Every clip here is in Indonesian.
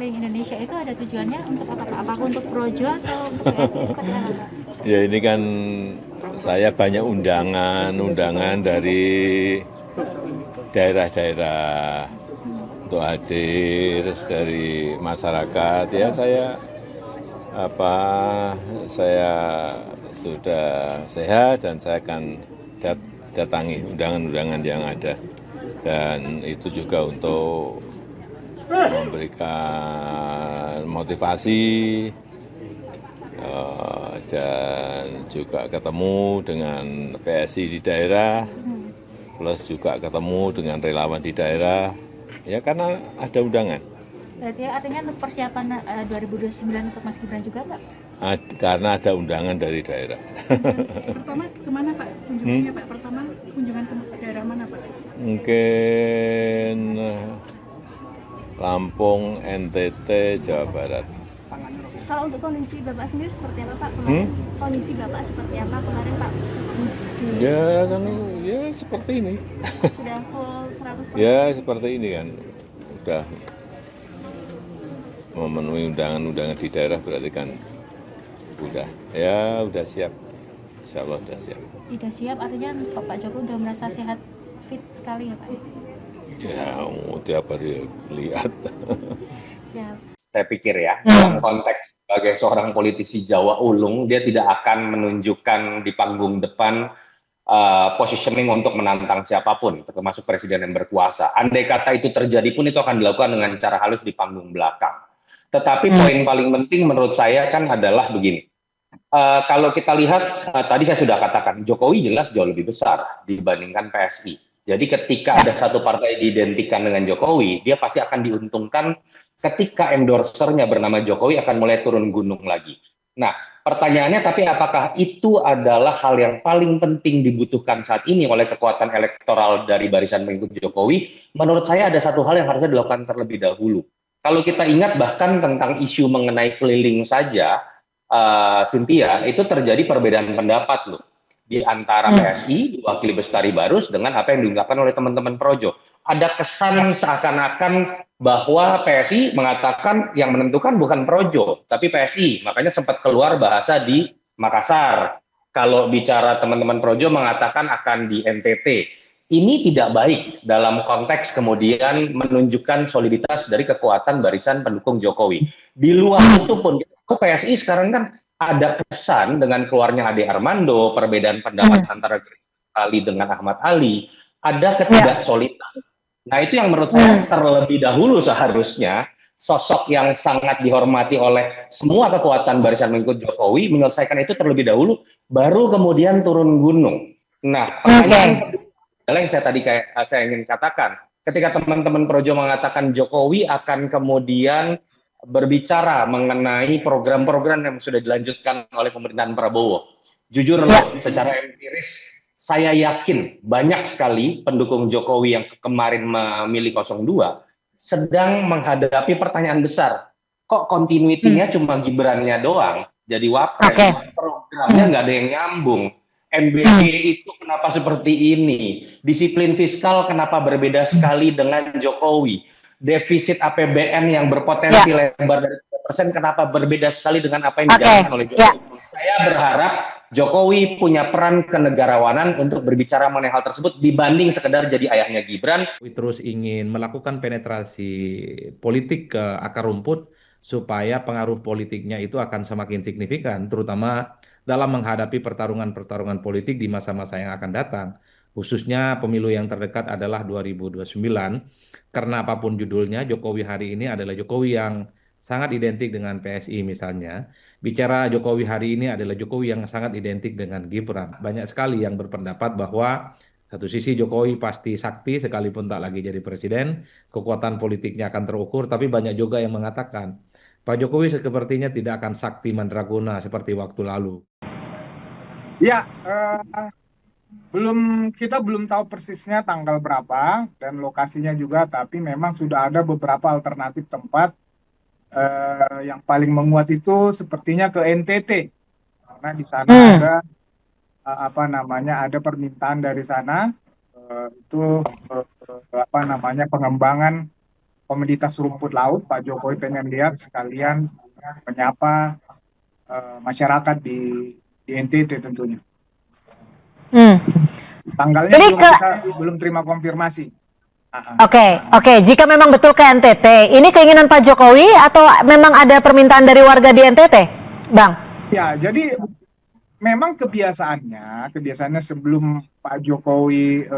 keliling Indonesia itu ada tujuannya untuk apa Pak? Apakah untuk projo atau untuk PSI seperti apa Pak? Ya ini kan saya banyak undangan dari daerah-daerah untuk hadir dari masyarakat. Ya saya sudah sehat dan saya akan datangi undangan-undangan yang ada. Dan itu juga untuk memberikan motivasi dan juga ketemu dengan PSI di daerah, plus juga ketemu dengan relawan di daerah, ya karena ada undangan. Berarti artinya untuk persiapan 2029 untuk Mas Gibran juga Pak? Karena ada undangan dari daerah. Pertama kemana Pak kunjungannya Pak? Pertama kunjungan ke daerah mana Pak? Mungkin Lampung, NTT, Jawa Barat. Kalau untuk kondisi Bapak sendiri seperti apa Pak kemarin? Kondisi Bapak seperti apa kemarin Pak? Ya kan, ya seperti ini. Sudah full 100%? Ya seperti ini kan, udah memenuhi undangan-undangan di daerah berarti kan udah siap. Insya Allah udah siap. Sudah siap, artinya Pak Jokowi udah merasa sehat, fit sekali ya Pak? Ya tiap hari lihat. Siap. Saya pikir ya, dalam konteks sebagai seorang politisi Jawa Ulung, dia tidak akan menunjukkan di panggung depan positioning untuk menantang siapapun, termasuk presiden yang berkuasa. Andai kata itu terjadi pun itu akan dilakukan dengan cara halus di panggung belakang. Tetapi poin paling penting menurut saya kan adalah begini. Kalau kita lihat, tadi saya sudah katakan, Jokowi jelas jauh lebih besar dibandingkan PSI. Jadi ketika ada satu partai diidentikan dengan Jokowi, dia pasti akan diuntungkan ketika endorsernya bernama Jokowi akan mulai turun gunung lagi. Nah, pertanyaannya tapi apakah itu adalah hal yang paling penting dibutuhkan saat ini oleh kekuatan elektoral dari barisan pengikut Jokowi? Menurut saya ada satu hal yang harusnya dilakukan terlebih dahulu. Kalau kita ingat bahkan tentang isu mengenai keliling saja, Cynthia, itu terjadi perbedaan pendapat loh di antara PSI, diwakili Bestari Barus dengan apa yang diungkapkan oleh teman-teman Projo. Ada kesan seakan-akan bahwa PSI mengatakan yang menentukan bukan Projo, tapi PSI. Makanya sempat keluar bahasa di Makassar. Kalau bicara teman-teman Projo mengatakan akan di NTT. Ini tidak baik dalam konteks kemudian menunjukkan soliditas dari kekuatan barisan pendukung Jokowi. Di luar itu pun, PSI sekarang kan ada kesan dengan keluarnya Ade Armando, perbedaan pendapat antara Ali dengan Ahmad Ali, ada ketidaksolidan. Nah itu yang menurut saya terlebih dahulu seharusnya sosok yang sangat dihormati oleh semua kekuatan barisan pengikut Jokowi menyelesaikan itu terlebih dahulu, baru kemudian turun gunung. Nah pertanyaan yang saya ingin katakan, ketika teman-teman Projo mengatakan Jokowi akan kemudian berbicara mengenai program-program yang sudah dilanjutkan oleh pemerintahan Prabowo. Jujur secara empiris, saya yakin banyak sekali pendukung Jokowi yang kemarin memilih 02 sedang menghadapi pertanyaan besar. Kok continuity-nya cuma Gibran-nya doang jadi wapres, programnya nggak ada yang nyambung. MBG itu kenapa seperti ini? Disiplin fiskal kenapa berbeda sekali dengan Jokowi? Defisit APBN yang berpotensi lebar dari 3% kenapa berbeda sekali dengan apa yang dijalankan oleh Jokowi? Saya berharap Jokowi punya peran kenegarawanan untuk berbicara mengenai hal tersebut dibanding sekedar jadi ayahnya Gibran. Terus ingin melakukan penetrasi politik ke akar rumput supaya pengaruh politiknya itu akan semakin signifikan, terutama dalam menghadapi pertarungan-pertarungan politik di masa-masa yang akan datang. Khususnya pemilu yang terdekat adalah 2029, karena apapun judulnya, Jokowi hari ini adalah Jokowi yang sangat identik dengan PSI misalnya. Bicara Jokowi hari ini adalah Jokowi yang sangat identik dengan Gibran. Banyak sekali yang berpendapat bahwa satu sisi Jokowi pasti sakti sekalipun tak lagi jadi presiden, kekuatan politiknya akan terukur, tapi banyak juga yang mengatakan Pak Jokowi sepertinya tidak akan sakti mandraguna seperti waktu lalu. Ya, kita belum tahu persisnya tanggal berapa dan lokasinya juga, tapi memang sudah ada beberapa alternatif tempat. Yang paling menguat itu sepertinya ke NTT, karena di sana ada permintaan dari sana itu pengembangan komoditas rumput laut. Pak Jokowi pengen lihat sekalian menyapa masyarakat di NTT tentunya. Hmm. Tanggalnya Ini belum terima konfirmasi. Oke. Jika memang betul ke NTT, ini keinginan Pak Jokowi atau memang ada permintaan dari warga di NTT, Bang? Ya, jadi memang kebiasaannya sebelum Pak Jokowi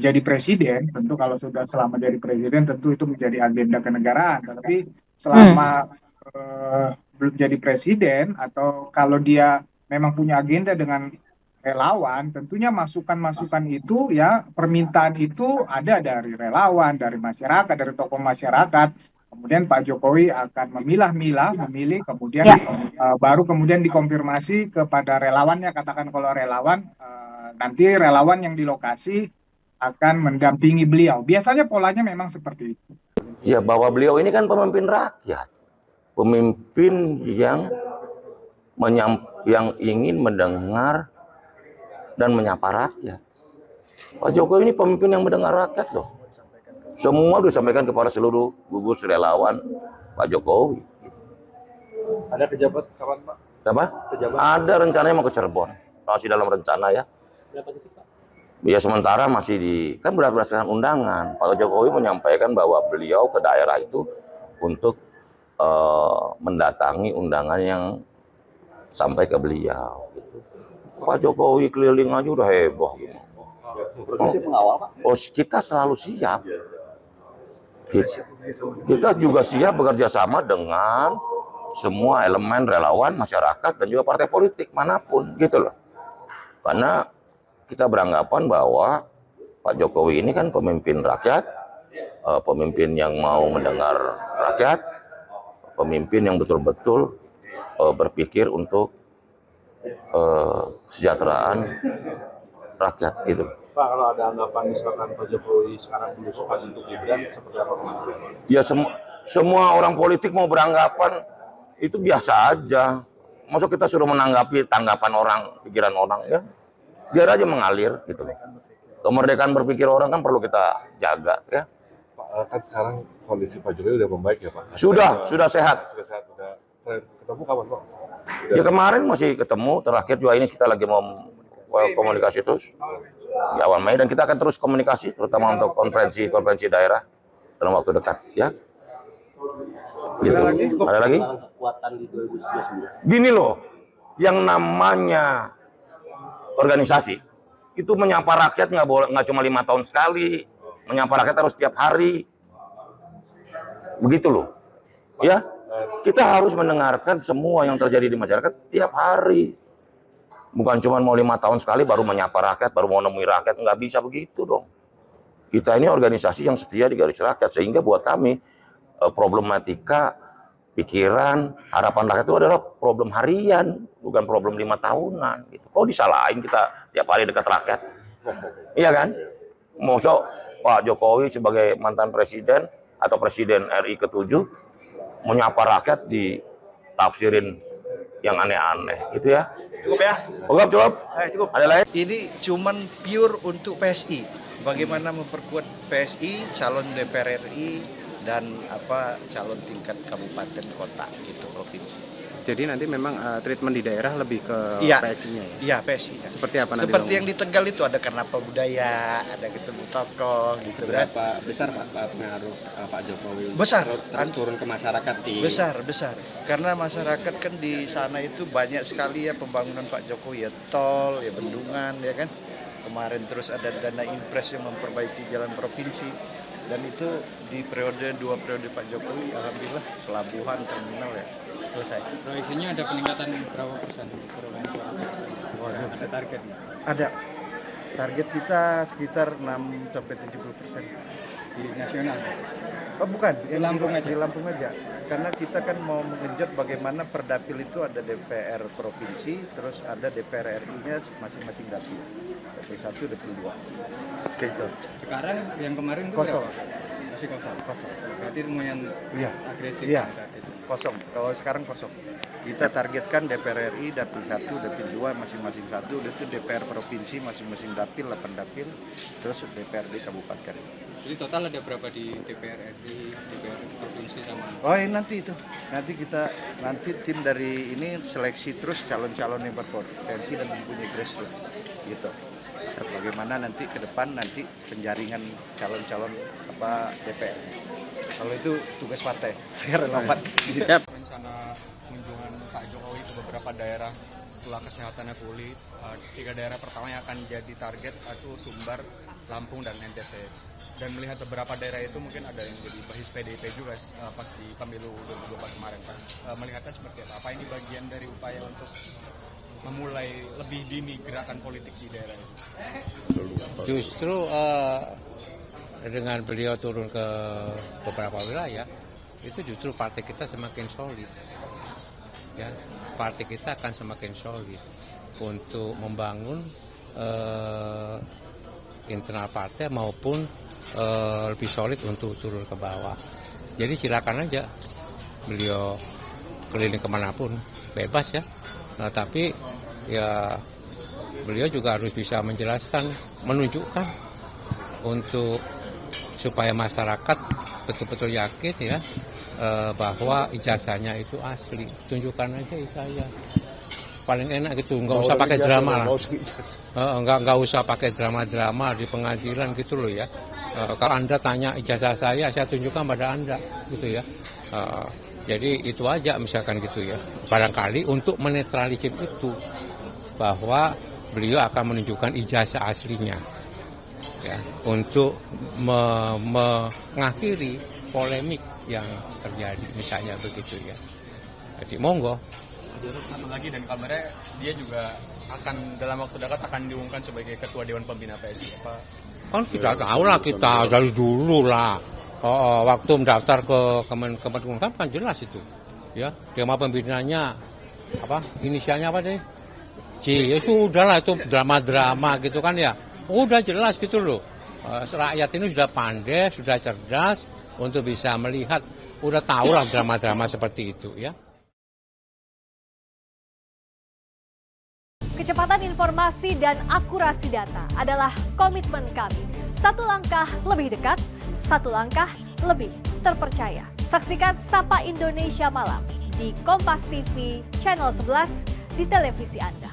jadi presiden, tentu kalau sudah selama jadi presiden tentu itu menjadi agenda kenegaraan. Tapi selama belum jadi presiden atau kalau dia memang punya agenda dengan relawan, tentunya masukan-masukan itu ya, permintaan itu ada dari relawan, dari masyarakat, dari tokoh masyarakat. Kemudian Pak Jokowi akan memilih, kemudian baru kemudian dikonfirmasi kepada relawannya. Katakan kalau relawan, nanti relawan yang di lokasi akan mendampingi beliau. Biasanya polanya memang seperti itu. Ya, bahwa beliau ini kan pemimpin rakyat, pemimpin yang ingin mendengar dan menyapa rakyat. Pak Jokowi ini pemimpin yang mendengar rakyat loh. Semua disampaikan kepada seluruh gugus relawan Pak Jokowi. Ada pejabat kapan Pak? Apa? Pejabat. Ada rencananya mau ke Cirebon. Masih dalam rencana ya. Berapa detik Pak? Ya sementara masih kan berdasarkan undangan. Pak Jokowi menyampaikan bahwa beliau ke daerah itu untuk mendatangi undangan yang sampai ke beliau. Pak Jokowi keliling aja udah heboh. Pengawal Pak? Oh, kita selalu siap. Kita juga siap bekerja sama dengan semua elemen relawan, masyarakat, dan juga partai politik manapun, gitu loh. Karena kita beranggapan bahwa Pak Jokowi ini kan pemimpin rakyat, pemimpin yang mau mendengar rakyat, pemimpin yang betul-betul berpikir untuk kesejahteraan rakyat, gitu. Pak, kalau ada anggapan misalkan Pak Jokowi sekarang berusukan untuk Gibran, seperti apa Pak? Ya semua orang politik mau beranggapan itu biasa aja. Maksud kita suruh menanggapi tanggapan orang, pikiran orang, ya biar aja mengalir gitu. Kemerdekaan berpikir orang kan perlu kita jaga, ya. Pak, kan sekarang kondisi Pak Jokowi udah membaik ya Pak? Sudah sehat. Sudah sehat, udah ketemu kapan Pak? Ya kemarin masih ketemu, terakhir juga ini kita lagi mau komunikasi terus di awal Mei, dan kita akan terus komunikasi terutama untuk konferensi daerah dalam waktu dekat, ya. Gitu. Ada lagi? Gini loh, yang namanya organisasi itu menyapa rakyat nggak cuma 5 tahun sekali, menyapa rakyat harus setiap hari, begitu loh, ya. Kita harus mendengarkan semua yang terjadi di masyarakat tiap hari. Bukan cuma mau 5 tahun sekali baru menyapa rakyat, baru mau nemui rakyat, nggak bisa begitu dong. Kita ini organisasi yang setia di garis rakyat, sehingga buat kami problematika, pikiran, harapan rakyat itu adalah problem harian, bukan problem 5 tahunan. Gitu. Kok disalahin kita tiap hari dekat rakyat? Iya kan? Masa Pak Jokowi sebagai mantan presiden atau presiden RI ke-7 menyapa rakyat ditafsirin yang aneh-aneh, gitu ya. Cukup ya? Cukup. Cukup. Ada lain? Ini cuman pure untuk PSI. Bagaimana memperkuat PSI, calon DPR RI, dan calon tingkat kabupaten kota gitu, provinsi. Jadi nanti memang treatment di daerah lebih ke PSI-nya ya? Iya, PSI. Seperti apa nanti? Seperti yang di Tegal itu ada Karnapa Budaya, ada ketemu tokoh gitu. Seberapa besar Pak pengaruh Pak Jokowi? Besar. Turun ke masyarakat di... Besar. Karena masyarakat kan di sana itu banyak sekali ya pembangunan Pak Jokowi, ya tol, ya bendungan, ya kan. Kemarin terus ada dana impres yang memperbaiki jalan provinsi. Dan itu di 2 periode Pak Jokowi, alhamdulillah pelabuhan, terminal ya selesai. Proyeksinya ada peningkatan berapa persen? Ada target? Ada. Target kita sekitar 6-70% Di nasional? Oh bukan, Di Lampung aja? Di Lampung aja. Karena kita kan mau mengenjot bagaimana per dapil itu ada DPR provinsi, terus ada DPR RI-nya masing-masing dapil. Dapil 1, dapil 2. Gitu. Sekarang yang kemarin Kosong. Masih kosong? Berarti lumayan agresif. Iya, kosong. Kalau sekarang kosong. Kita targetkan DPR RI, dapil 1, dapil 2, masing-masing 1. Itu DPR provinsi, masing-masing dapil, 8 dapil. Terus DPRD kabupaten. Jadi total ada berapa di DPR RI, DPR provinsi sama? Oh ini nanti itu, nanti tim dari ini seleksi terus calon-calon yang berpotensi dan mempunyai grassroots gitu. Bagaimana nanti ke depan nanti penjaringan calon-calon DPR. Kalau itu tugas partai, saya relawan. Rencana kunjungan Pak Jokowi ke beberapa daerah setelah kesehatannya pulih, 3 daerah pertama yang akan jadi target itu Sumbar, Lampung, dan NTT. Dan melihat beberapa daerah itu mungkin ada yang jadi basis PDIP juga pas di pemilu 2024 kemarin, Pak. Melihatnya seperti apa? Apa ini bagian dari upaya untuk memulai lebih dini gerakan politik di daerah itu? Justru dengan beliau turun ke beberapa wilayah, itu justru partai kita semakin solid. Ya, partai kita akan semakin solid untuk membangun internal partai maupun lebih solid untuk turun ke bawah. Jadi silakan aja beliau keliling kemanapun, bebas ya. Nah, tapi ya beliau juga harus bisa menjelaskan, menunjukkan untuk supaya masyarakat betul-betul yakin ya bahwa ijazahnya itu asli. Tunjukkan aja ijazah. Paling enak gitu, nggak usah pakai drama lah. Nggak usah pakai drama-drama di pengadilan gitu loh ya. Kalau Anda tanya ijazah saya tunjukkan pada Anda gitu ya. Jadi itu aja misalkan gitu ya. Barangkali untuk menetralisir itu bahwa beliau akan menunjukkan ijazah aslinya ya untuk mengakhiri polemik yang terjadi misalnya begitu ya. Jadi monggo. Satu lagi, dan kabarnya dia juga akan dalam waktu dekat akan diumumkan sebagai ketua Dewan Pembina PSI. Apa? Kan kita tahu lah, kita dari dulu lah. Waktu mendaftar ke Kemenkumham kan jelas itu. Ya, Dewan Pembinanya apa? Inisialnya apa deh? C. Ya sudah lah, itu drama-drama gitu kan ya. Udah jelas gitu loh. Rakyat ini sudah pandai, sudah cerdas untuk bisa melihat, udah tahu lah drama-drama seperti itu ya. Kecepatan informasi dan akurasi data adalah komitmen kami. Satu langkah lebih dekat, satu langkah lebih terpercaya. Saksikan Sapa Indonesia Malam di Kompas TV, channel 11 di televisi Anda.